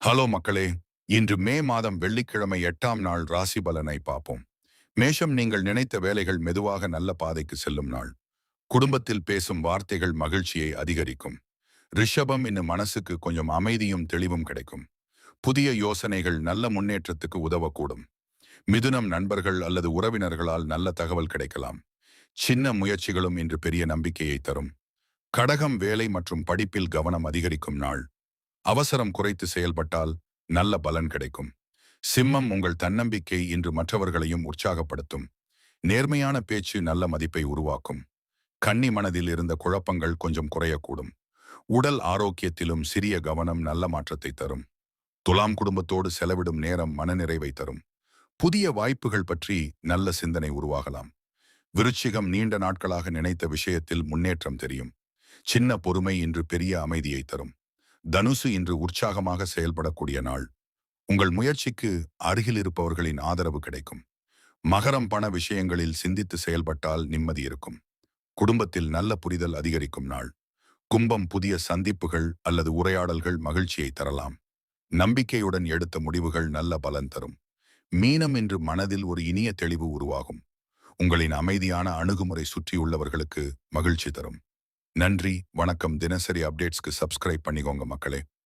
Hello மக்களே. இன்று மே மாதம் வெள்ளிக்கிழமை 8ஆம் நாள் ராசி பலனை பார்ப்போம். மேஷம், நீங்கள் நினைத்த வேலைகள் மெதுவாக நல்ல பாதைக்கு செல்லும் நாள். குடும்பத்தில் பேசும் வார்த்தைகள் மகிழ்ச்சியை அதிகரிக்கும். ரிஷபம், இன்னும் மனசுக்கு கொஞ்சம் அமைதியும் தெளிவும் கிடைக்கும். புதிய யோசனைகள் நல்ல முன்னேற்றத்துக்கு உதவக்கூடும். மிதுனம், நண்பர்கள் அல்லது உறவினர்களால் நல்ல தகவல் கிடைக்கலாம். சின்ன முயற்சிகளும் இன்று பெரிய நம்பிக்கையை தரும். கடகம், வேலை மற்றும் படிப்பில் கவனம் அதிகரிக்கும் நாள். அவசரம் குறைத்து செயல்பட்டால் நல்ல பலன் கிடைக்கும். சிம்மம், உங்கள் தன்னம்பிக்கை இன்று மற்றவர்களையும் உற்சாகப்படுத்தும். நேர்மையான பேச்சு நல்ல மதிப்பை உருவாக்கும். கன்னி, மனதில் இருந்த குழப்பங்கள் கொஞ்சம் குறையக்கூடும். உடல் ஆரோக்கியத்திலும் சிறிய கவனம் நல்ல மாற்றத்தை தரும். துலாம், குடும்பத்தோடு செலவிடும் நேரம் மனநிறைவை தரும். புதிய வாய்ப்புகள் பற்றி நல்ல சிந்தனை உருவாகலாம். விருச்சிகம், நீண்ட நாட்களாக நினைத்த விஷயத்தில் முன்னேற்றம் தெரியும். சின்ன பொறுமை இன்று பெரிய அமைதியை தரும். தனுசு, இன்று உற்சாகமாக செயல்படக்கூடிய நாள். உங்கள் முயற்சிக்கு அருகில் இருப்பவர்களின் ஆதரவு கிடைக்கும். மகரம், பண விஷயங்களில் சிந்தித்து செயல்பட்டால் நிம்மதி இருக்கும். குடும்பத்தில் நல்ல புரிதல் அதிகரிக்கும் நாள். கும்பம், புதிய சந்திப்புகள் அல்லது உரையாடல்கள் மகிழ்ச்சியை தரலாம். நம்பிக்கையுடன் எடுத்த முடிவுகள் நல்ல பலன் தரும். மீனம், இன்று மனதில் ஒரு இனிய தெளிவு உருவாகும். உங்களின் அமைதியான அணுகுமுறை சுற்றியுள்ளவர்களுக்கு மகிழ்ச்சி தரும். நன்றி, வணக்கம். தினசரி அப்டேட்ஸ்க்கு சப்ஸ்கிரைப் பண்ணிக்கோங்க மக்களே.